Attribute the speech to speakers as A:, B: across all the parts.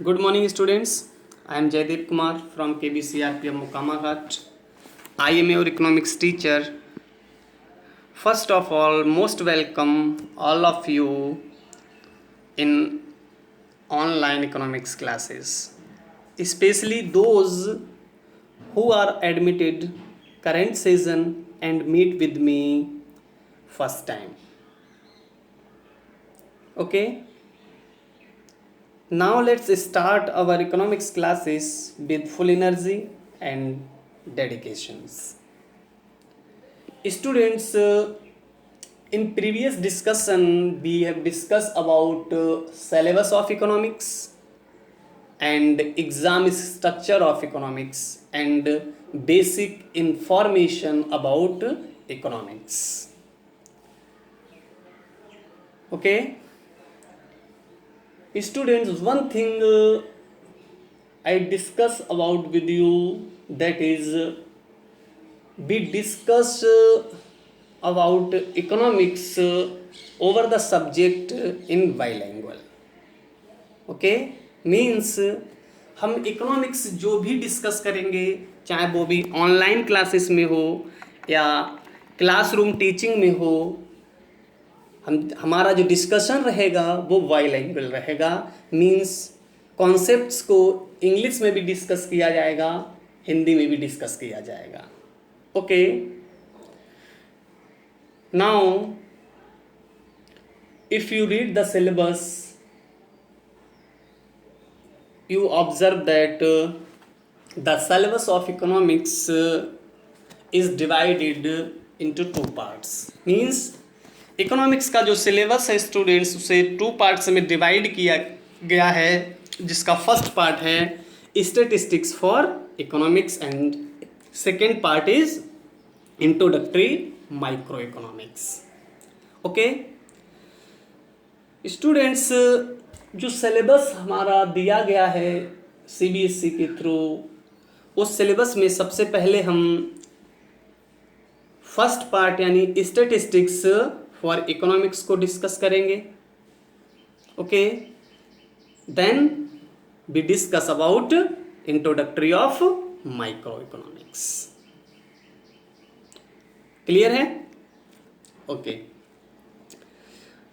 A: Good morning, students. I am Jaideep Kumar from KBCRPM Mukamaghat. I am your economics teacher. First of all, most welcome all of you in online economics classes, especially those who are admitted current season and meet with me first time. Okay. Now let's start our economics classes with full energy and dedications. Students, in previous discussion we have discussed about syllabus of economics and exam structure of economics and basic information about economics. Okay. Students, one thing I discuss about with you, that is we discuss about economics over the subject in bilingual. Okay, means हम economics जो भी discuss करेंगे, चाहे वो भी online classes में हो या क्लासरूम टीचिंग में हो, हमारा जो डिस्कशन रहेगा वो बाइलैंग्वेज रहेगा। मींस कॉन्सेप्ट्स को इंग्लिश में भी डिस्कस किया जाएगा, हिंदी में भी डिस्कस किया जाएगा। Okay, now if you read the syllabus you observe that the syllabus of economics is divided into two parts. Means economics का जो सिलेबस है स्टूडेंट्स, उसे टू पार्ट्स में डिवाइड किया गया है, जिसका फर्स्ट पार्ट है statistics for economics and second part is introductory micro economics. Okay students, जो सिलेबस हमारा दिया गया है सीबीएसई के थ्रू, उस सिलेबस में सबसे पहले हम फर्स्ट पार्ट यानी स्टैटिस्टिक्स फॉर इकोनॉमिक्स को डिस्कस करेंगे। Okay, then we discuss about introductory of micro economics. Clear है? ओके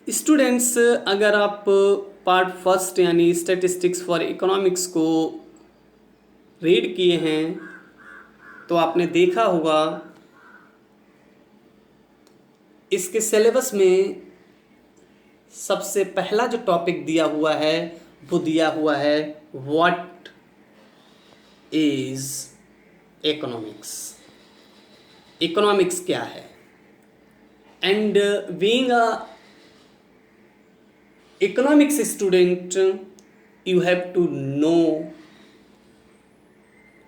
A: स्टूडेंट्स, अगर आप पार्ट फर्स्ट यानी स्टैटिस्टिक्स फॉर इकोनॉमिक्स को रीड किए हैं तो आपने देखा होगा इसके सिलेबस में सबसे पहला जो टॉपिक दिया हुआ है वो दिया हुआ है व्हाट इज इकोनॉमिक्स। इकोनॉमिक्स क्या है? And being a economics student, you have to know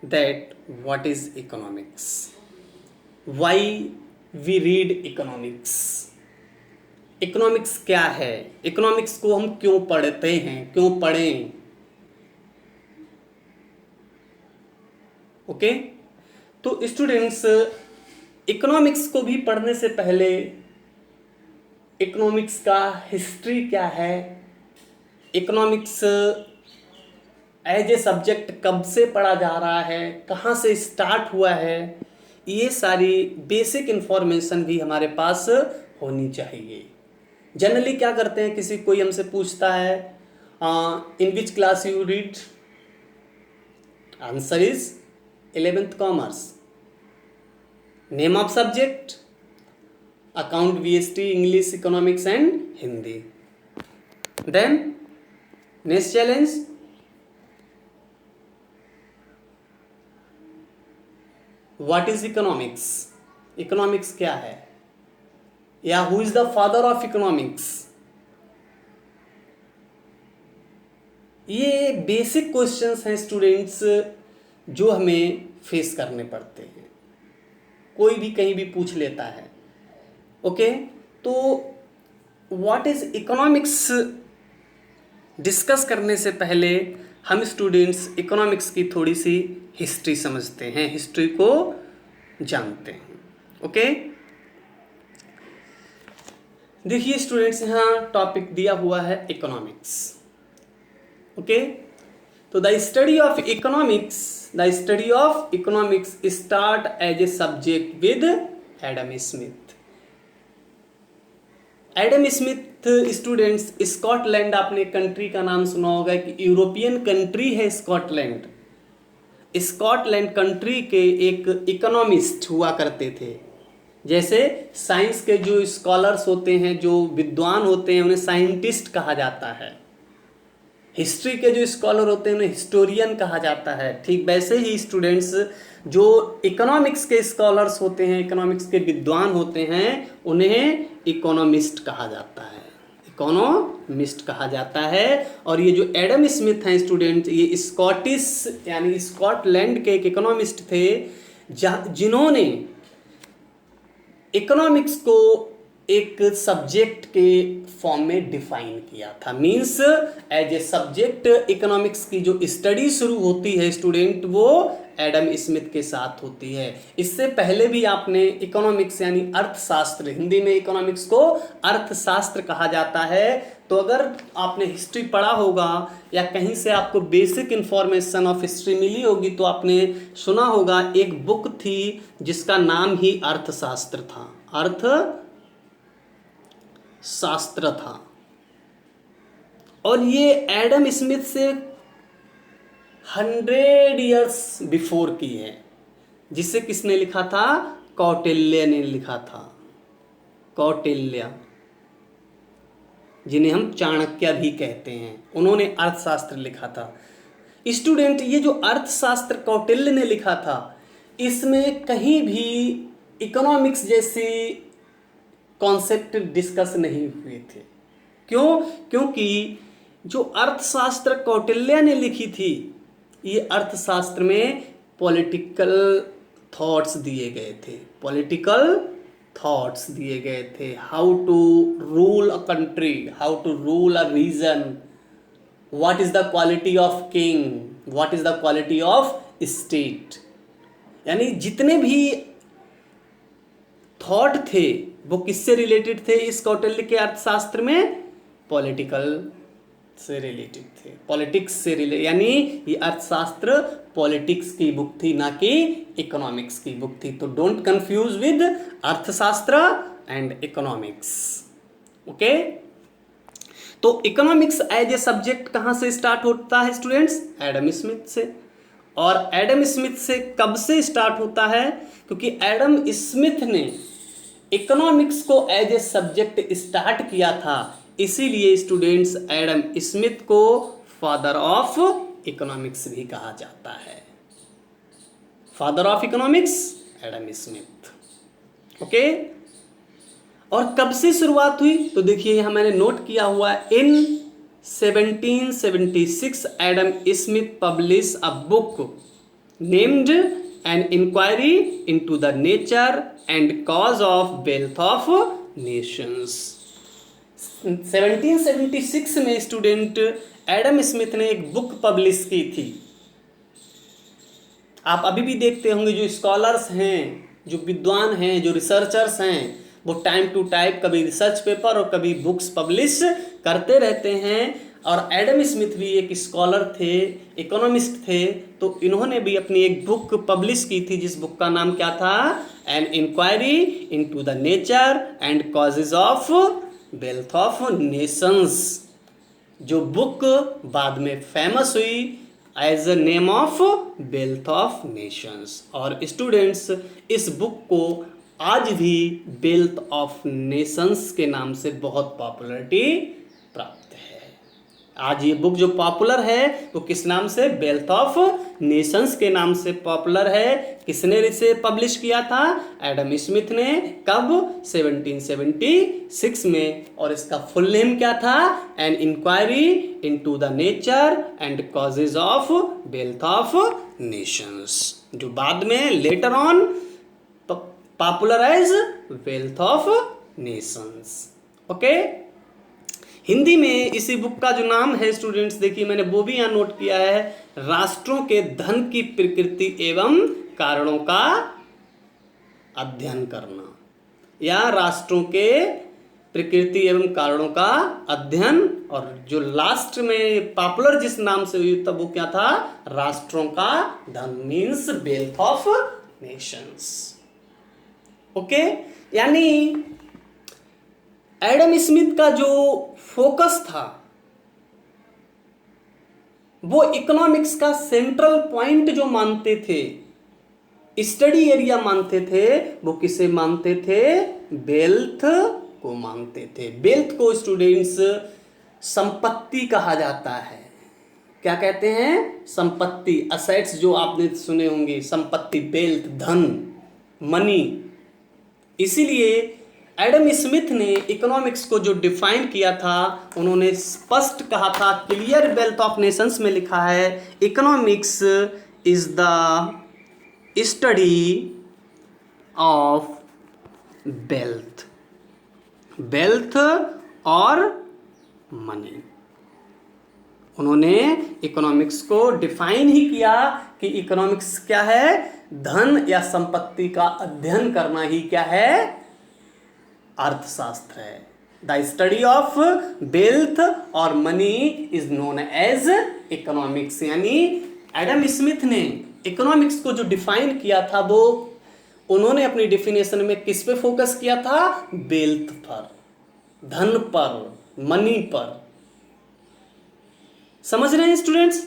A: that what is economics, why we read economics, economics क्या है, economics को हम क्यों पढ़ते हैं, क्यों पढ़ें। ओके, तो स्टूडेंट्स इकोनॉमिक्स को भी पढ़ने से पहले इकोनॉमिक्स का हिस्ट्री क्या है, इकोनॉमिक्स एज ए सब्जेक्ट कब से पढ़ा जा रहा है, कहाँ से स्टार्ट हुआ है, ये सारी बेसिक इन्फॉर्मेशन भी हमारे पास होनी चाहिए। जनरली क्या करते हैं, किसी कोई हमसे पूछता है in which class you read, answer is 11th commerce. Name of subject account, VST, English, economics and Hindi. Then next challenge, what is economics, economics क्या है, या who is the father of economics. ये बेसिक क्वेश्चंस हैं students जो हमें face करने पड़ते हैं, कोई भी कहीं भी पूछ लेता है। ओके, तो व्हाट इज इकोनॉमिक्स डिस्कस करने से पहले हम स्टूडेंट्स इकोनॉमिक्स की थोड़ी सी हिस्ट्री समझते हैं, हिस्ट्री को जानते हैं। ओके, देखिए स्टूडेंट्स, यहाँ टॉपिक दिया हुआ है इकोनॉमिक्स। ओके, तो the study of economics start as a subject with Adam Smith. Adam Smith students, Scotland, आपने कंट्री का नाम सुना होगा कि यूरोपियन कंट्री है स्कॉटलैंड। स्कॉटलैंड कंट्री के एक इकोनॉमिस्ट हुआ करते थे। जैसे साइंस के जो स्कॉलर्स होते हैं, जो विद्वान होते हैं, उन्हें साइंटिस्ट कहा जाता है। हिस्ट्री के जो स्कॉलर होते हैं उन्हें हिस्टोरियन कहा जाता है। ठीक वैसे ही स्टूडेंट्स, जो इकोनॉमिक्स के स्कॉलर्स होते हैं, इकोनॉमिक्स के विद्वान होते हैं, उन्हें इकोनॉमिस्ट कहा जाता है, इकोनॉमिस्ट कहा जाता है। और ये जो एडम स्मिथ हैं स्टूडेंट, ये स्कॉटिश यानी स्कॉटलैंड के एक इकोनॉमिस्ट थे, जिन्होंने इकोनॉमिक्स को एक सब्जेक्ट के फॉर्म में डिफाइन किया था। Means as a subject economics की जो स्टडी शुरू होती है स्टूडेंट, वो एडम स्मिथ के साथ होती है। इससे पहले भी आपने इकोनॉमिक्स यानी अर्थशास्त्र, हिंदी में इकोनॉमिक्स को अर्थशास्त्र कहा जाता है। तो अगर आपने हिस्ट्री पढ़ा होगा या कहीं से आपको बेसिक इंफॉर्मेशन ऑफ हिस्ट्री मिली होगी, तो आपने सुना होगा एक बुक थी जिसका नाम ही अर्थशास्त्र था, अर्थशास्त्र था। और ये एडम स्मिथ से 100 इयर्स बिफोर की है, जिसे किसने लिखा था? कौटिल्य ने लिखा था। कौटिल्य, जिन्हें हम चाणक्य भी कहते हैं, उन्होंने अर्थशास्त्र लिखा था। स्टूडेंट, ये जो अर्थशास्त्र कौटिल्य ने लिखा था, इसमें कहीं भी इकोनॉमिक्स जैसी कॉन्सेप्ट डिस्कस नहीं हुए थे। क्यों? क्योंकि जो अर्थशास्त्र कौटिल्य ने लिखी थी, ये अर्थशास्त्र में पॉलिटिकल थॉट्स दिए गए थे, पॉलिटिकल थॉट्स दिए गए थे। How to rule a country, how to rule a region, what is the quality of king, what is the quality of state. यानी जितने भी थॉट थे वो किससे रिलेटेड थे? इस कौटिल्य के अर्थशास्त्र में पॉलिटिकल से रिलेटेड थे, पॉलिटिक्स से रिलेटेड। यानी ये अर्थशास्त्र पॉलिटिक्स की बुक थी, ना कि इकोनॉमिक्स की बुक थी। तो डोंट कंफ्यूज विद अर्थशास्त्र एंड इकोनॉमिक्स। ओके, तो इकोनॉमिक्स एज ए सब्जेक्ट कहाँ से स्टार्ट होता है स्टूडेंट्स? एडम स्मिथ से। और एडम स्मिथ से कब से स्टार्ट होता है? क्योंकि एडम स्मिथ ने इकोनॉमिक्स को एज ए सब्जेक्ट स्टार्ट किया था, इसीलिए स्टूडेंट्स एडम स्मिथ को फादर ऑफ इकोनॉमिक्स भी कहा जाता है। Father of economics Adam Smith. Okay, और कब से शुरुआत हुई? तो देखिए यहाँ मैंने नोट किया हुआ है, in 1776 Adam Smith publish a book named an inquiry into the nature and cause of wealth of nations. 1776 में स्टूडेंट एडम स्मिथ ने एक बुक पब्लिश की थी। आप अभी भी देखते होंगे जो स्कॉलर्स हैं, जो विद्वान हैं, जो रिसर्चर्स हैं, वो टाइम टू टाइम कभी रिसर्च पेपर और कभी बुक्स पब्लिश करते रहते हैं। और एडम स्मिथ भी एक स्कॉलर थे, इकोनॉमिस्ट थे, तो इन्होंने भी अपनी एक बुक पब्लिश की थी, जिस बुक का नाम क्या था? An inquiry into the nature and causes of wealth of nations, जो बुक बाद में फेमस हुई as a name of wealth of nations. और स्टूडेंट्स, इस बुक को आज भी वेल्थ ऑफ नेशंस के नाम से बहुत पॉपुलरिटी प्राप्त है। आज ये बुक जो पॉपुलर है वो किस नाम से? वेल्थ ऑफ नेशंस के नाम से पॉपुलर है। किसने इसे पब्लिश किया था? एडम स्मिथ ने। कब? 1776 में। और इसका फुल नेम क्या था? An inquiry into the nature and causes of wealth of nations, जो बाद में later on popularize wealth of nations. Okay, Hindi में इसी बुक का जो नाम है स्टूडेंट्स, देखिए मैंने वो भी यहाँ नोट किया है, राष्ट्रों के धन की प्रकृति एवं कारणों का अध्ययन करना, या राष्ट्रों के प्रकृति एवं कारणों का अध्ययन, और जो लास्ट में पॉपुलर जिस नाम से हुई तब वो क्या था, राष्ट्रों का धन, means wealth of nations. Okay, यानी एडम स्मिथ का जो फोकस था वो इकोनॉमिक्स का सेंट्रल पॉइंट जो मानते थे, स्टडी एरिया मानते थे, वो किसे मानते थे, वेल्थ को मानते थे। वेल्थ को स्टूडेंट्स संपत्ति कहा जाता है। क्या कहते हैं, संपत्ति, असेट्स जो आपने सुने होंगे, संपत्ति, वेल्थ, धन, मनी। इसीलिए एडम स्मिथ ने इकोनॉमिक्स को जो डिफाइन किया था, उन्होंने स्पष्ट कहा था, क्लियर वेल्थ ऑफ नेशंस में लिखा है, economics is the study of wealth, wealth और मनी। उन्होंने इकोनॉमिक्स को डिफाइन ही किया कि इकोनॉमिक्स क्या है, धन या संपत्ति का अध्ययन करना ही क्या है, अर्थशास्त्र है। द स्टडी ऑफ वेल्थ और money is known as economics. यानी एडम स्मिथ ने इकोनॉमिक्स को जो डिफाइन किया था वो उन्होंने अपनी डिफिनेशन में किस पे फोकस किया था, वेल्थ पर, धन पर, मनी पर। समझ रहे हैं स्टूडेंट्स?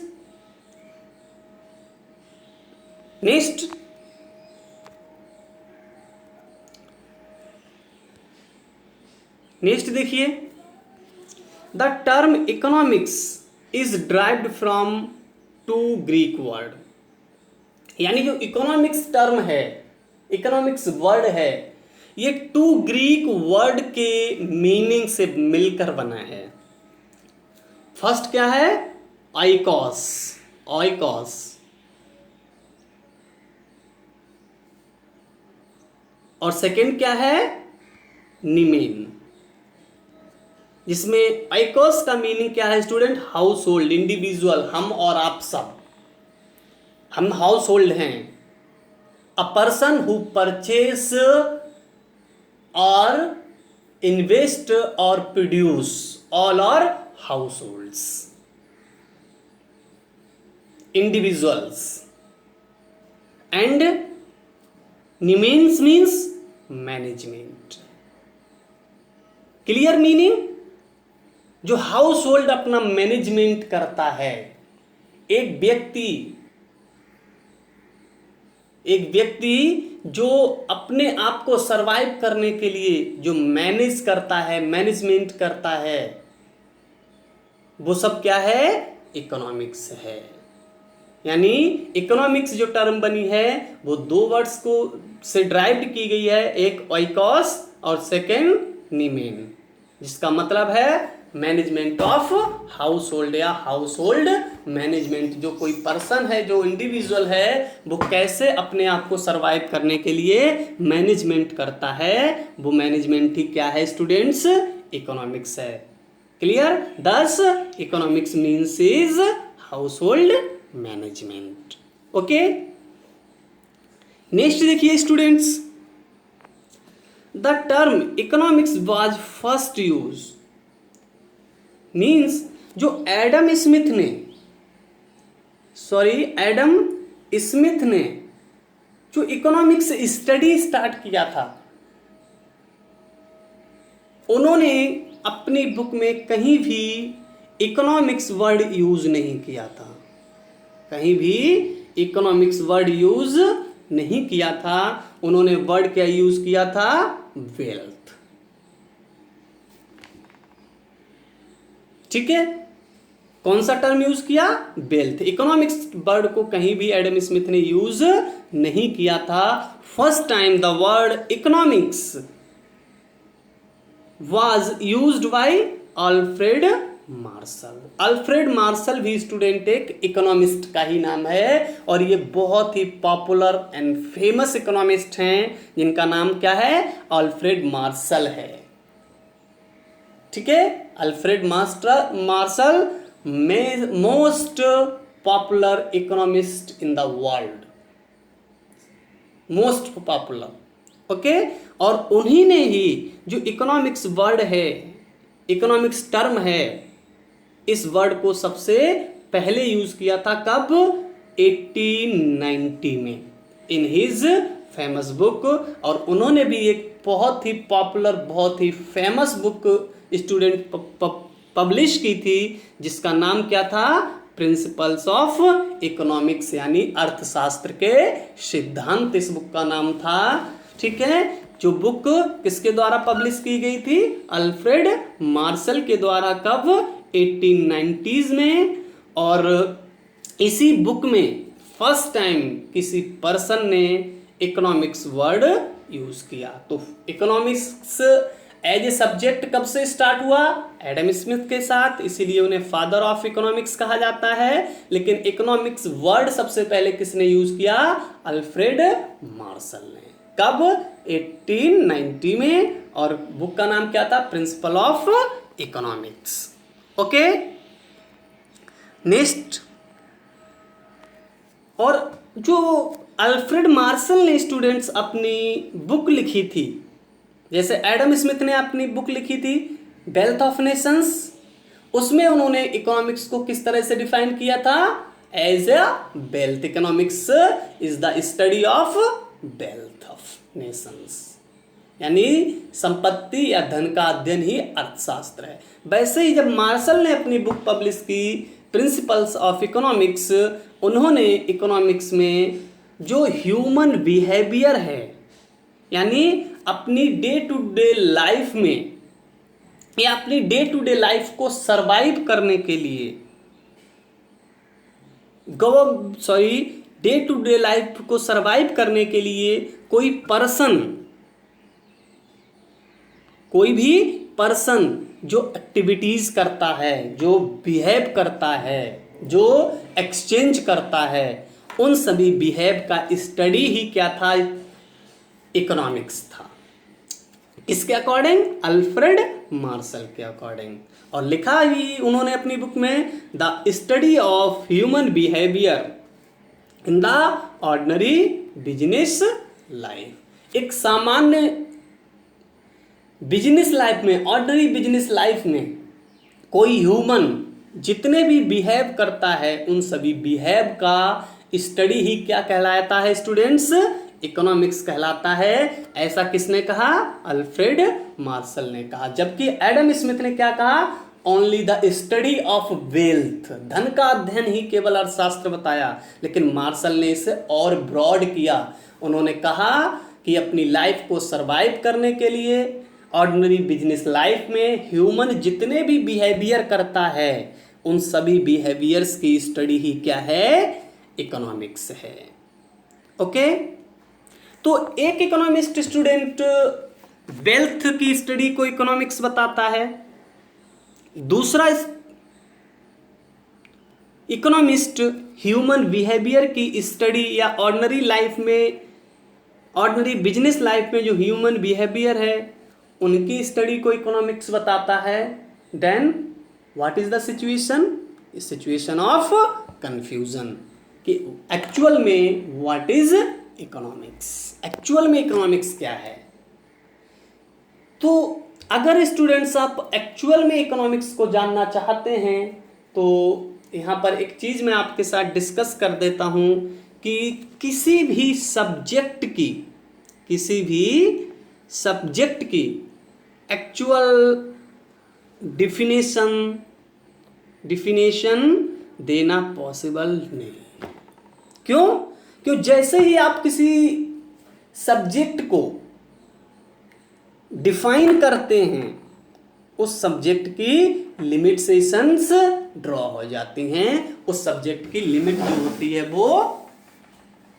A: नेक्स्ट देखिए, the term economics is derived from two Greek word. यानी जो इकोनॉमिक्स टर्म है, इकोनॉमिक्स वर्ड है, ये टू ग्रीक वर्ड के मीनिंग से मिलकर बना है। फर्स्ट क्या है, आइकॉस, ऑइकॉस, और सेकंड क्या है, निमेन, जिसमें आइकॉस का मीनिंग क्या है स्टूडेंट, हाउस होल्ड, इंडिविजुअल, हम और आप सब, हम हाउस होल्ड हैं। A person who purchase or invest or produce, all are households, individuals. And nomics means management. Clear meaning, जो हाउस होल्ड अपना मैनेजमेंट करता है। एक व्यक्ति जो अपने आप को सरवाइव करने के लिए जो मैनेज करता है, मैनेजमेंट करता है, वो सब क्या है, इकोनॉमिक्स है। यानी इकोनॉमिक्स जो टर्म बनी है वो दो वर्ड्स को से ड्राइव्ड की गई है, एक ओइकॉस और सेकेंड निमेन, जिसका मतलब है मैनेजमेंट ऑफ हाउस होल्ड या हाउस होल्ड मैनेजमेंट। जो कोई पर्सन है, जो इंडिविजुअल है, वो कैसे अपने आप को सरवाइव करने के लिए मैनेजमेंट करता है, वो मैनेजमेंट ही क्या है स्टूडेंट्स, इकोनॉमिक्स है। Clear? Thus economics means is household management. Okay, next देखिए students, the term economics was first use, means जो एडम स्मिथ ने जो इकोनॉमिक्स स्टडी स्टार्ट किया था, उन्होंने अपनी बुक में कहीं भी इकोनॉमिक्स वर्ड यूज नहीं किया था, कहीं भी इकोनॉमिक्स वर्ड यूज नहीं किया था। उन्होंने वर्ड क्या यूज किया था, वेल्थ। ठीक है, कौन सा टर्म यूज किया, वेल्थ। इकोनॉमिक्स वर्ड को कहीं भी एडम स्मिथ ने यूज नहीं किया था। First time the word economics was used by Alfred Marshall. Alfred Marshall भी स्टूडेंट एक इकोनॉमिस्ट का ही नाम है, और ये बहुत ही पॉपुलर एंड फेमस इकोनॉमिस्ट हैं, जिनका नाम क्या है, अल्फ्रेड मार्शल है। ठीक है, Alfred Marshall most popular economist in the world, most popular. Okay. और उन्हीं ने ही जो इकोनॉमिक्स वर्ड है, इकोनॉमिक्स टर्म है, इस वर्ड को सबसे पहले यूज किया था कब? 1890 में इन हिज फेमस बुक। और उन्होंने भी एक बहुत ही पॉपुलर, बहुत ही फेमस बुक स्टूडेंट पब्लिश की थी, जिसका नाम क्या था? प्रिंसिपल्स ऑफ इकोनॉमिक्स, यानी अर्थशास्त्र के सिद्धांत इस बुक का नाम था। ठीक है, जो बुक किसके द्वारा पब्लिश की गई थी? अल्फ्रेड मार्शल के द्वारा। कब? 1890s में। और इसी बुक में फर्स्ट टाइम किसी पर्सन ने इकोनॉमिक्स वर्ड यूज किया। तो इकोनॉमिक्स एज ए सब्जेक्ट कब से स्टार्ट हुआ? एडम स्मिथ के साथ, इसीलिए उन्हें फादर ऑफ इकोनॉमिक्स कहा जाता है। लेकिन इकोनॉमिक्स वर्ड सबसे पहले किसने यूज किया? अल्फ्रेड मार्शल ने। कब? 1890 में। और बुक का नाम क्या था? Principle of economics. Okay, next. और जो अल्फ्रेड मार्शल ने स्टूडेंट्स अपनी बुक लिखी थी, जैसे एडम स्मिथ ने अपनी बुक लिखी थी वेल्थ ऑफ नेशंस, उसमें उन्होंने इकोनॉमिक्स को किस तरह से डिफाइन किया था? As a wealth. Economics is the study of wealth of nations, यानी संपत्ति या धन का अध्ययन ही अर्थशास्त्र है। वैसे ही जब मार्शल ने अपनी बुक पब्लिश की प्रिंसिपल्स ऑफ इकोनॉमिक्स, उन्होंने इकोनॉमिक्स में जो ह्यूमन बिहेवियर है, यानी अपनी डे टू डे लाइफ में या अपनी डे टू डे लाइफ को सरवाइव करने के लिए, डे टू डे लाइफ को सरवाइव करने के लिए कोई भी पर्सन जो एक्टिविटीज करता है, जो बिहेव करता है, जो एक्सचेंज करता है, उन सभी बिहेव का स्टडी ही क्या था? इकोनॉमिक्स था। इसके अकॉर्डिंग, अल्फ्रेड मार्शल के अकॉर्डिंग। और लिखा ही उन्होंने अपनी बुक में the study of human behaviour in the ordinary business life. एक सामान्य बिजनेस लाइफ में, ऑर्डिनरी बिजनेस लाइफ में कोई ह्यूमन जितने भी बिहेव करता है, उन सभी बिहेव का स्टडी ही क्या कहलाता है स्टूडेंट्स? इकोनॉमिक्स कहलाता है। ऐसा किसने कहा? अल्फ्रेड मार्शल ने कहा। जबकि एडम स्मिथ ने क्या कहा? Only the study of wealth, धन का अध्ययन ही केवल अर्थशास्त्र बताया। लेकिन मार्शल ने इसे और ब्रॉड किया। उन्होंने कहा कि अपनी लाइफ को सरवाइव करने के लिए ऑर्डिनरी बिजनेस लाइफ में ह्यूमन जितने भी बिहेवियर करता है, उन सभी बिहेवियर्स की स्टडी ही क्या है? इकोनॉमिक्स है। ओके, तो एक इकोनॉमिस्ट स्टूडेंट वेल्थ की स्टडी को इकोनॉमिक्स बताता है, दूसरा इकोनॉमिस्ट ह्यूमन बिहेवियर की स्टडी या ऑर्डिनरी लाइफ में, ऑर्डिनरी बिजनेस लाइफ में जो ह्यूमन बिहेवियर है उनकी स्टडी को इकोनॉमिक्स बताता है। Then what is the situation? Situation of confusion कि एक्चुअल में व्हाट इज इकोनॉमिक्स, एक्चुअल में इकोनॉमिक्स क्या है। तो अगर स्टूडेंट्स आप एक्चुअल में इकोनॉमिक्स को जानना चाहते हैं तो यहाँ पर एक चीज़ मैं आपके साथ डिस्कस कर देता हूँ कि किसी भी सब्जेक्ट की एक्चुअल डिफिनेशन देना पॉसिबल नहीं। क्यों जैसे ही आप किसी सब्जेक्ट को डिफाइन करते हैं, उस सब्जेक्ट की लिमिटेशंस ड्रॉ हो जाती हैं, उस सब्जेक्ट की लिमिट जो होती है वो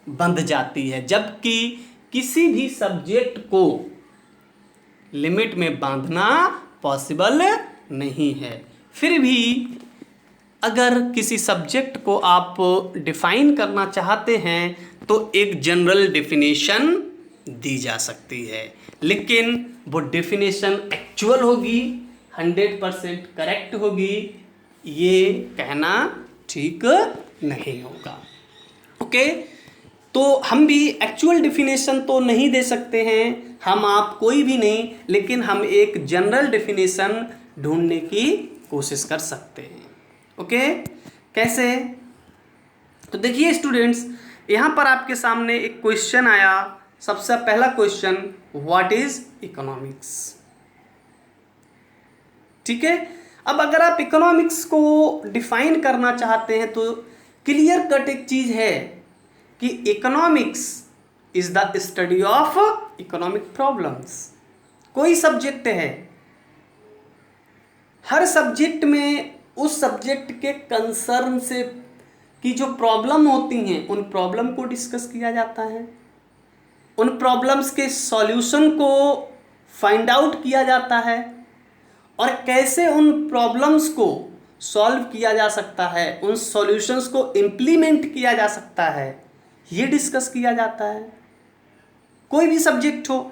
A: बंध जाती है। जबकि किसी भी सब्जेक्ट को लिमिट में बांधना पॉसिबल नहीं है। फिर भी अगर किसी सब्जेक्ट को आप डिफाइन करना चाहते हैं तो एक जनरल डेफिनेशन दी जा सकती है, लेकिन वो डेफिनेशन एक्चुअल होगी, 100% करेक्ट होगी, ये कहना ठीक नहीं होगा। ओके, तो हम भी एक्चुअल डिफिनेशन तो नहीं दे सकते हैं, हम आप कोई भी नहीं, लेकिन हम एक जनरल डिफिनेशन ढूंढने की कोशिश कर सकते हैं। ओके, कैसे? तो देखिए स्टूडेंट्स, यहाँ पर आपके सामने एक क्वेश्चन आया। सबसे पहला क्वेश्चन, व्हाट इज इकोनॉमिक्स? ठीक है, अब अगर आप इकोनॉमिक्स को डिफाइन करना चाहते हैं तो क्लियर कट एक चीज है कि economics is the study of economic problems. कोई सब्जेक्ट है, हर सब्जेक्ट में उस सब्जेक्ट के कंसर्न से की जो प्रॉब्लम होती हैं उन प्रॉब्लम को डिस्कस किया जाता है, उन प्रॉब्लम्स के सॉल्यूशन को फाइंड आउट किया जाता है, और कैसे उन प्रॉब्लम्स को सॉल्व किया जा सकता है, उन सॉल्यूशंस को इम्प्लीमेंट किया जा सकता है, ये डिस्कस किया जाता है। कोई भी सब्जेक्ट हो,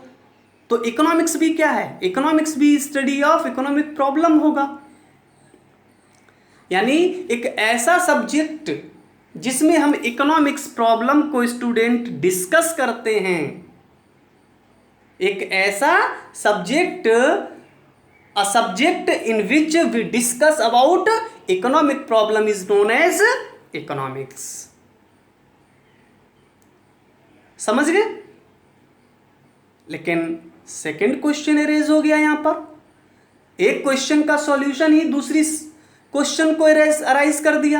A: तो इकोनॉमिक्स भी क्या है? इकोनॉमिक्स भी स्टडी ऑफ इकोनॉमिक प्रॉब्लम होगा। यानी एक ऐसा सब्जेक्ट जिसमें हम इकोनॉमिक्स प्रॉब्लम को स्टूडेंट डिस्कस करते हैं, एक ऐसा subject, a subject in which we discuss about economic problem is known as economics। समझ गए? लेकिन सेकंड क्वेश्चन एरेज हो गया। यहां पर एक क्वेश्चन का सॉल्यूशन ही दूसरी क्वेश्चन को अराइज कर दिया।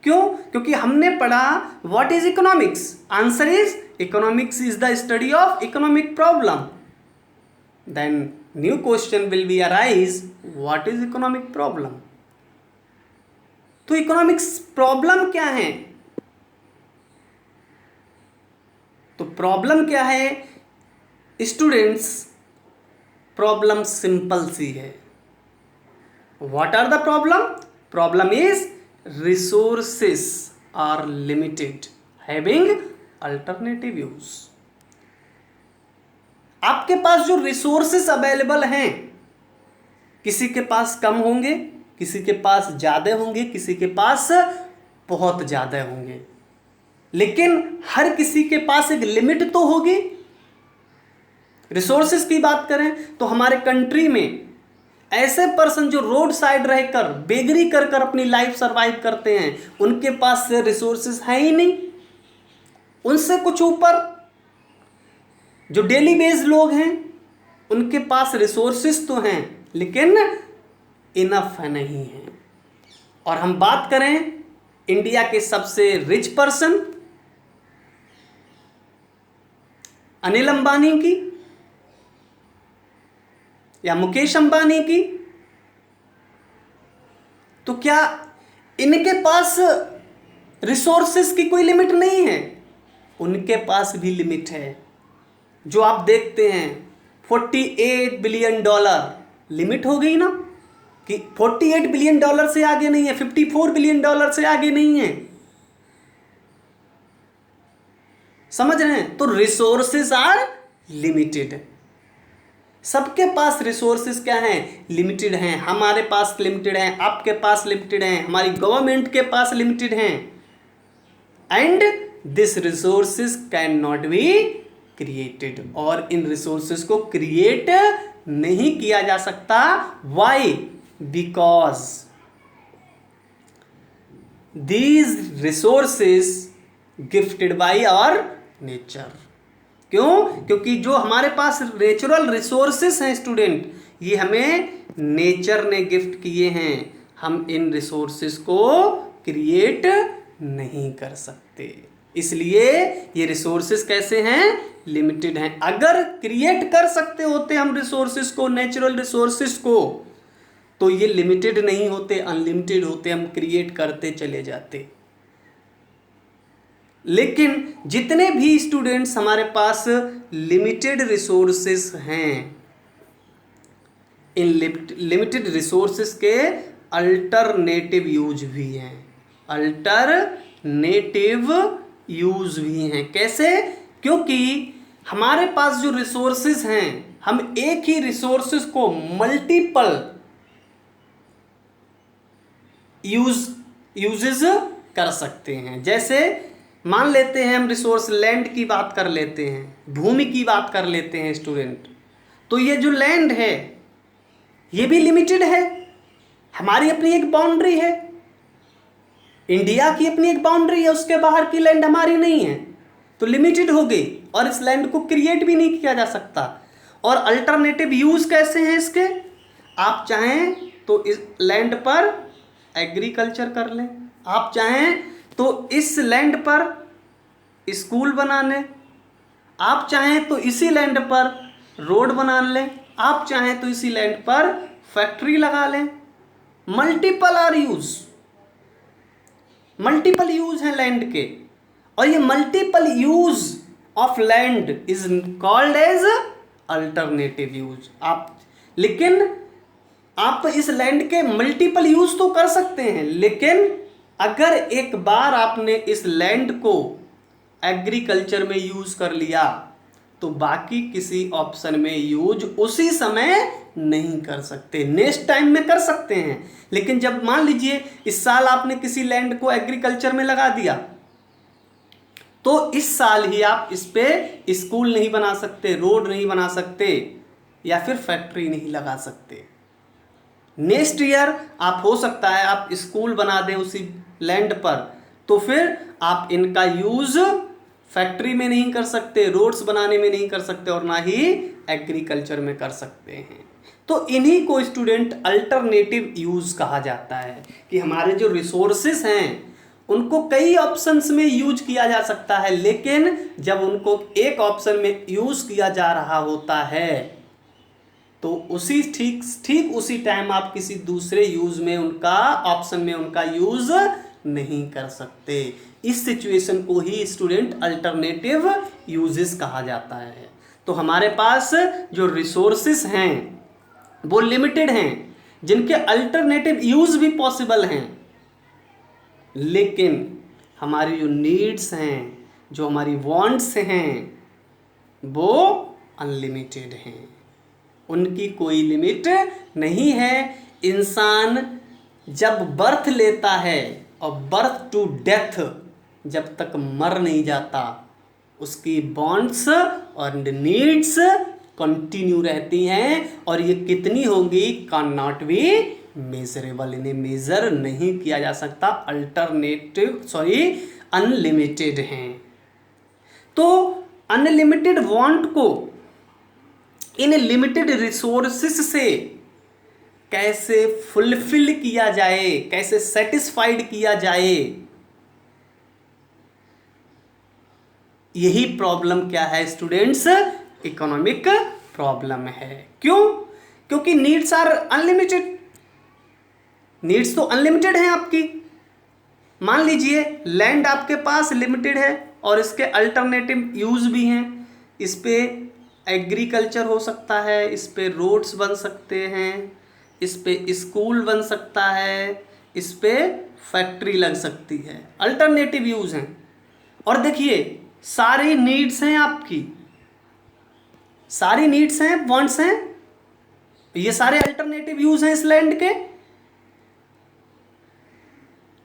A: क्यों? क्योंकि हमने पढ़ा what is economics, answer is economics is the study of economic problem. Then new question will be arise, what is economic problem? तो इकोनॉमिक्स प्रॉब्लम क्या है? तो प्रॉब्लम क्या है स्टूडेंट्स? प्रॉब्लम सिंपल सी है। What are the problem? Problem is resources are limited, having alternative use। आपके पास जो resources available हैं, किसी के पास कम होंगे, किसी के पास ज़्यादा होंगे, किसी के पास बहुत ज़्यादा होंगे, लेकिन हर किसी के पास एक लिमिट तो होगी। रिसोर्सेस की बात करें तो हमारे कंट्री में ऐसे पर्सन जो रोड साइड रहकर बेगरी कर कर अपनी लाइफ सरवाइव करते हैं, उनके पास रिसोर्सेस है ही नहीं। उनसे कुछ ऊपर जो डेली बेस्ड लोग हैं, उनके पास रिसोर्सेस तो हैं लेकिन इनफ नहीं है। और हम बात करें इंडिया के सबसे रिच पर्सन अनिल अंबानी की या मुकेश अंबानी की, तो क्या इनके पास रिसोर्सेस की कोई लिमिट नहीं है? उनके पास भी लिमिट है। जो आप देखते हैं 48 बिलियन डॉलर, लिमिट हो गई ना कि 48 बिलियन डॉलर से आगे नहीं है, 54 बिलियन डॉलर से आगे नहीं है। समझ रहे हैं? तो रिसोर्सेस आर लिमिटेड। सबके पास रिसोर्सेस क्या हैं? लिमिटेड हैं। हमारे पास लिमिटेड हैं, आपके पास लिमिटेड हैं, हमारी गवर्नमेंट के पास लिमिटेड हैं। And this resources can not be created, और इन रिसोर्सेस को क्रिएट नहीं किया जा सकता। Why? Because these resources gifted by our nature. क्यों? क्योंकि जो हमारे पास नेचुरल रिसोर्सेस हैं स्टूडेंट, ये हमें नेचर ने गिफ्ट किए हैं। हम इन रिसोर्सेस को क्रिएट नहीं कर सकते, इसलिए ये रिसोर्सेस कैसे हैं? लिमिटेड हैं। अगर क्रिएट कर सकते होते हम रिसोर्सेस को, नेचुरल रिसोर्सेस को, तो ये लिमिटेड नहीं होते, अनलिमिटेड होते, हम क्रिएट करते चले जाते। लेकिन जितने भी स्टूडेंट्स हमारे पास लिमिटेड रिसोर्सेस हैं, इन लिमिटेड रिसोर्सेस के अल्टरनेटिव यूज भी हैं, अल्टरनेटिव यूज भी हैं। कैसे? क्योंकि हमारे पास जो रिसोर्सेस हैं, हम एक ही रिसोर्सेस को मल्टीपल यूजेस कर सकते हैं। जैसे मान लेते हैं हम रिसोर्स लैंड की बात कर लेते हैं, भूमि की बात कर लेते हैं स्टूडेंट। तो ये जो लैंड है ये भी लिमिटेड है, हमारी अपनी एक बाउंड्री है, इंडिया की अपनी एक बाउंड्री है, उसके बाहर की लैंड हमारी नहीं है, तो लिमिटेड हो गई और इस लैंड को क्रिएट भी नहीं किया जा सकता। और अल्टरनेटिव यूज कैसे हैं इसके, आप चाहें तो इस लैंड पर एग्रीकल्चर कर लें, आप चाहें तो इस लैंड पर स्कूल बना लें, आप चाहें तो इसी लैंड पर रोड बना लें, आप चाहें तो इसी लैंड पर फैक्ट्री लगा लें। Multiple are use, multiple use है लैंड के, और ये multiple use of land is called as alternative use. आप लेकिन आप इस लैंड के मल्टीपल यूज तो कर सकते हैं, लेकिन अगर एक बार आपने इस लैंड को एग्रीकल्चर में यूज कर लिया तो बाकी किसी ऑप्शन में यूज उसी समय नहीं कर सकते, नेक्स्ट टाइम में कर सकते हैं। लेकिन जब मान लीजिए इस साल आपने किसी लैंड को एग्रीकल्चर में लगा दिया तो इस साल ही आप इस पे स्कूल नहीं बना सकते, रोड नहीं बना सकते, या फिर फैक्ट्री नहीं लगा सकते। नेक्स्ट ईयर आप हो सकता है आप स्कूल बना दें उसी लैंड पर, तो फिर आप इनका यूज फैक्ट्री में नहीं कर सकते, रोड्स बनाने में नहीं कर सकते, और ना ही एग्रीकल्चर में कर सकते हैं। तो इन्हीं को स्टूडेंट अल्टरनेटिव यूज कहा जाता है, कि हमारे जो रिसोर्सेस हैं उनको कई ऑप्शंस में यूज किया जा सकता है, लेकिन जब उनको एक ऑप्शन में यूज किया जा रहा होता है तो उसी ठीक उसी टाइम आप किसी दूसरे यूज में उनका ऑप्शन में उनका यूज नहीं कर सकते। इस सिचुएशन को ही स्टूडेंट अल्टरनेटिव यूजेस कहा जाता है। तो हमारे पास जो रिसोर्सेस हैं वो लिमिटेड हैं, जिनके अल्टरनेटिव यूज भी पॉसिबल हैं, लेकिन हमारी जो नीड्स हैं, जो हमारी वांट्स हैं, वो अनलिमिटेड हैं, उनकी कोई लिमिट नहीं है। इंसान जब बर्थ लेता है और बर्थ टू डेथ जब तक मर नहीं जाता, उसकी वांट्स और नीड्स कंटिन्यू रहती हैं, और ये कितनी होंगी कैन नॉट बी मेजरेबल, इन्हें मेजर नहीं किया जा सकता, अनलिमिटेड हैं। तो अनलिमिटेड वांट को इन लिमिटेड रिसोर्सेस से कैसे फुलफिल किया जाए, कैसे सेटिस्फाइड किया जाए, यही प्रॉब्लम क्या है स्टूडेंट्स, इकोनॉमिक प्रॉब्लम है। क्यों? क्योंकि नीड्स आर अनलिमिटेड, नीड्स तो अनलिमिटेड हैं आपकी। मान लीजिए लैंड आपके पास लिमिटेड है और इसके अल्टरनेटिव यूज भी हैं, इस पे एग्रीकल्चर हो सकता है, इस पे रोड्स बन सकते हैं, इस पे स्कूल बन सकता है, इस पे फैक्ट्री लग सकती है, अल्टरनेटिव यूज हैं। और देखिए सारी नीड्स हैं आपकी, सारी नीड्स हैं, वांट्स हैं, ये सारे अल्टरनेटिव यूज हैं इस लैंड के।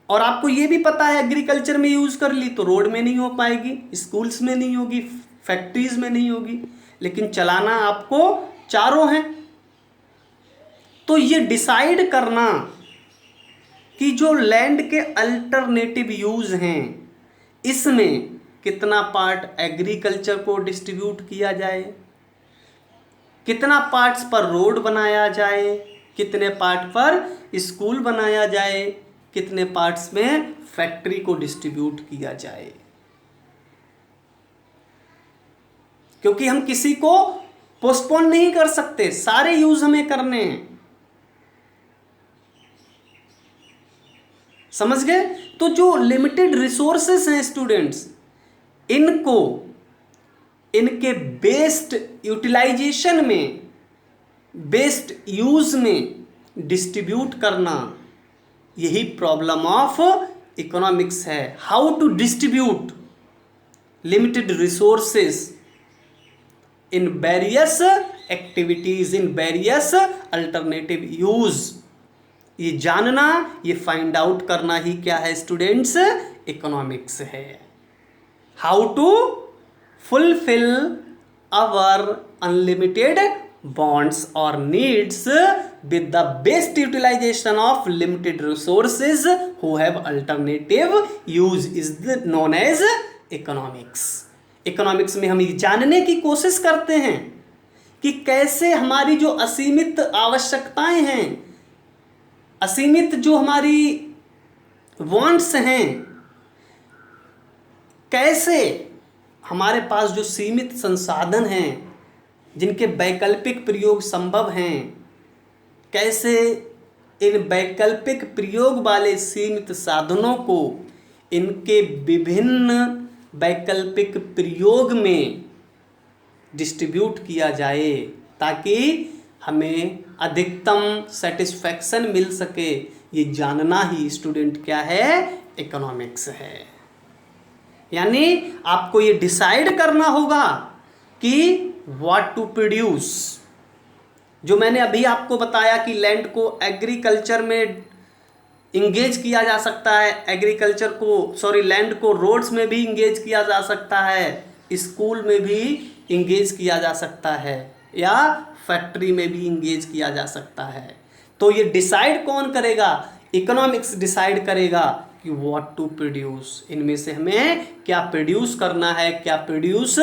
A: और आपको ये भी पता है एग्रीकल्चर में यूज कर ली तो रोड में नहीं हो पाएगी, स्कूल्स में नहीं होगी, फैक्ट्रीज में नहीं होगी, लेकिन चलाना आपको चारों हैं। तो ये डिसाइड करना कि जो लैंड के अल्टरनेटिव यूज हैं इसमें कितना पार्ट एग्रीकल्चर को डिस्ट्रीब्यूट किया जाए, कितना पार्ट्स पर रोड बनाया जाए, कितने पार्ट पर स्कूल बनाया जाए, कितने पार्ट्स में फैक्ट्री को डिस्ट्रीब्यूट किया जाए। क्योंकि हम किसी को पोस्टपोन नहीं कर सकते, सारे यूज हमें करने हैं। समझ गए? तो जो लिमिटेड रिसोर्सेस हैं स्टूडेंट्स, इनको इनके बेस्ट यूटिलाइजेशन में, बेस्ट यूज में डिस्ट्रीब्यूट करना, यही प्रॉब्लम ऑफ इकोनॉमिक्स है। How to distribute limited resources in various activities, in various alternative use, ये जानना, ये फाइंड आउट करना ही क्या है स्टूडेंट्स, इकोनॉमिक्स है। How to fulfil our unlimited wants or needs with the best utilization of limited resources who have alternative use is known as economics. Economics में हम ये जानने की कोशिश करते हैं कि कैसे हमारी जो असीमित आवश्यकताएं हैं, असीमित जो हमारी वांट्स हैं, कैसे हमारे पास जो सीमित संसाधन हैं जिनके वैकल्पिक प्रयोग संभव हैं, कैसे इन वैकल्पिक प्रयोग वाले सीमित साधनों को इनके विभिन्न वैकल्पिक प्रयोग में डिस्ट्रीब्यूट किया जाए ताकि हमें अधिकतम सेटिस्फैक्शन मिल सके। ये जानना ही स्टूडेंट क्या है, इकोनॉमिक्स है। यानी आपको ये डिसाइड करना होगा कि व्हाट टू प्रोड्यूस। जो मैंने अभी आपको बताया कि लैंड को एग्रीकल्चर में इंगेज किया जा सकता है, लैंड को रोड्स में भी इंगेज किया जा सकता है, स्कूल में भी इंगेज किया जा सकता है, या फैक्ट्री में भी इंगेज किया जा सकता है। तो ये डिसाइड कौन करेगा, इकोनॉमिक्स डिसाइड करेगा कि व्हाट टू प्रोड्यूस, इनमें से हमें क्या प्रोड्यूस करना है, क्या प्रोड्यूस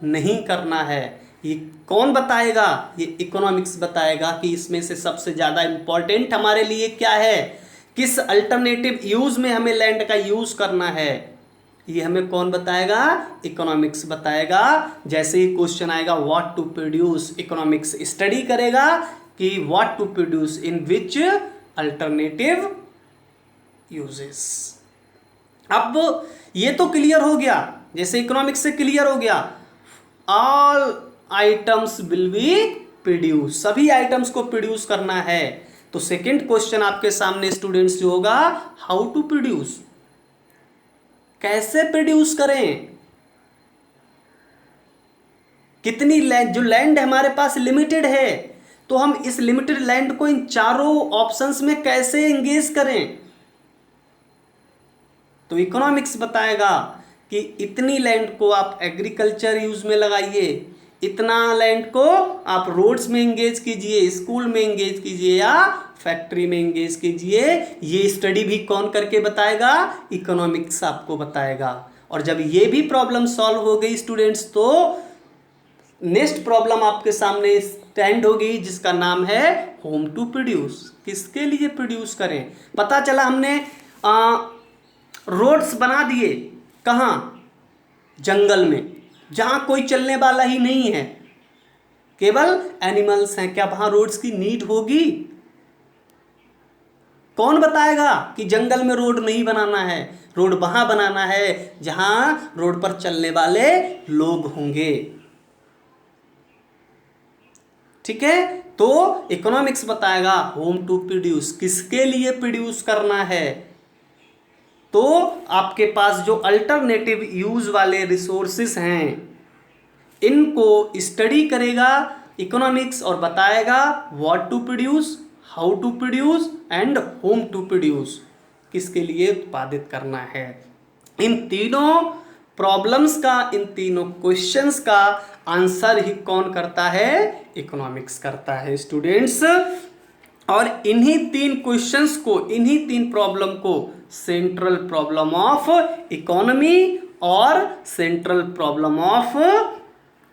A: नहीं करना है। ये कौन बताएगा, ये इकोनॉमिक्स बताएगा कि इसमें से सबसे ज़्यादा इम्पोर्टेंट हमारे लिए क्या है, किस अल्टरनेटिव यूज में हमें लैंड का यूज करना है। ये हमें कौन बताएगा, इकोनॉमिक्स बताएगा। जैसे ही क्वेश्चन आएगा what to produce, economics study करेगा कि what to produce in which alternative uses. अब ये तो क्लियर हो गया, जैसे इकोनॉमिक्स से क्लियर हो गया all items will be produce, सभी आइटम्स को प्रोड्यूस करना है। तो सेकंड क्वेश्चन आपके सामने स्टूडेंट्स जो होगा, हाउ टू प्रोड्यूस, कैसे प्रोड्यूस करें। कितनी लैंड, जो लैंड हमारे पास लिमिटेड है, तो हम इस लिमिटेड लैंड को इन चारों ऑप्शंस में कैसे एंगेज करें। तो इकोनॉमिक्स बताएगा कि इतनी लैंड को आप एग्रीकल्चर यूज में लगाइए, इतना लैंड को आप रोड्स में एंगेज कीजिए, स्कूल में एंगेज कीजिए, या फैक्ट्री में एंगेज कीजिए। ये स्टडी भी कौन करके बताएगा, इकोनॉमिक्स आपको बताएगा। और जब ये भी प्रॉब्लम सॉल्व हो गई स्टूडेंट्स, तो नेक्स्ट प्रॉब्लम आपके सामने स्टैंड होगी जिसका नाम है होम टू प्रोड्यूस। किसके लिए प्रोड्यूस करें। पता चला हमने रोड्स बना दिए, कहाँ, जंगल में, जहाँ कोई चलने वाला ही नहीं है, केवल एनिमल्स हैं, क्या वहाँ रोड्स की नीड होगी। कौन बताएगा कि जंगल में रोड नहीं बनाना है, रोड वहाँ बनाना है जहाँ रोड पर चलने वाले लोग होंगे। ठीक है, तो इकोनॉमिक्स बताएगा होम टू प्रोड्यूस, किसके लिए प्रोड्यूस करना है। तो आपके पास जो अल्टरनेटिव यूज वाले रिसोर्सेस हैं, इनको स्टडी करेगा इकोनॉमिक्स और बताएगा what to produce, how to produce and whom to produce, किसके लिए उत्पादित करना है। इन तीनों प्रॉब्लम्स का, इन तीनों क्वेश्चंस का आंसर ही कौन करता है, इकोनॉमिक्स करता है स्टूडेंट्स। और इन्हीं तीन क्वेश्चंस को, इन्हीं तीन प्रॉब्लम को सेंट्रल प्रॉब्लम ऑफ इकोनॉमी और सेंट्रल प्रॉब्लम ऑफ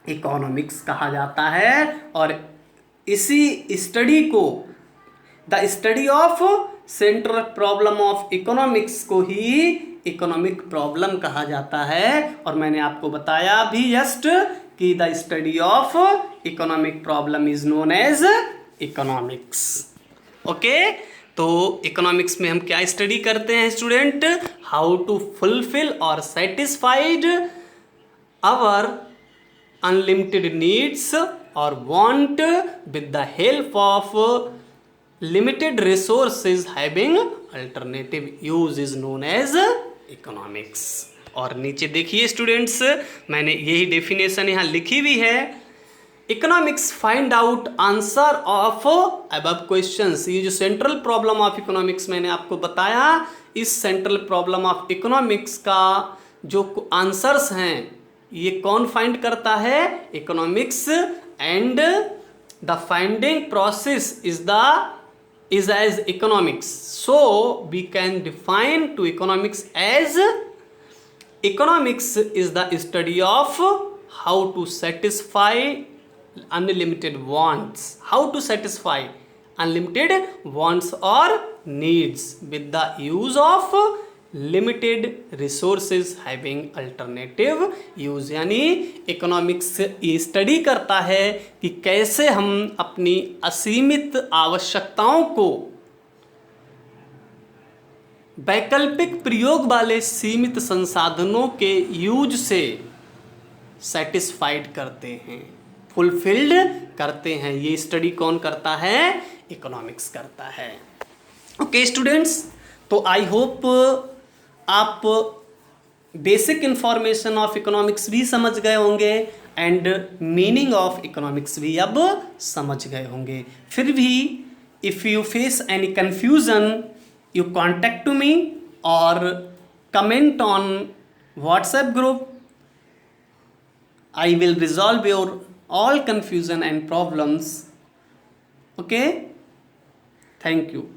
A: इकोनॉमिक्स कहा जाता है। और इसी स्टडी को, the study of central problem of economics को ही इकोनॉमिक प्रॉब्लम कहा जाता है। और मैंने आपको बताया भी जस्ट कि the study of economic problem is known as economics. Okay, तो इकोनॉमिक्स में हम क्या स्टडी करते हैं स्टूडेंट, हाउ टू फुलफिल और सेटिस्फाइड आवर अनलिमिटेड नीड्स और want with the help of limited resources having alternative use is known as economics. और नीचे देखिए स्टूडेंट्स, मैंने यही डेफिनेशन यहाँ लिखी हुई है, economics find out answer of above questions. ये जो सेंट्रल प्रॉब्लम ऑफ इकोनॉमिक्स मैंने आपको बताया, इस सेंट्रल प्रॉब्लम ऑफ इकोनॉमिक्स का जो आंसर्स हैं ये कौन फाइंड करता है? Economics, and the finding process is as economics. So we can define to economics as economics is the study of how to satisfy unlimited wants, how to satisfy unlimited wants or needs with the use of limited resources having alternative use. यानी economics study करता है कि कैसे हम अपनी असीमित आवश्यकताओं को वैकल्पिक प्रयोग वाले सीमित संसाधनों के यूज से सेटिस्फाइड करते हैं, फुलफिल्ड करते हैं। ये स्टडी कौन करता है? इकोनॉमिक्स करता है। ओके स्टूडेंट्स, तो आई होप आप बेसिक इंफॉर्मेशन ऑफ इकोनॉमिक्स भी समझ गए होंगे एंड मीनिंग ऑफ इकोनॉमिक्स भी अब समझ गए होंगे। फिर भी if you face any confusion you contact to me or comment on WhatsApp group. I will resolve your all confusion and problems. Okay? Thank you.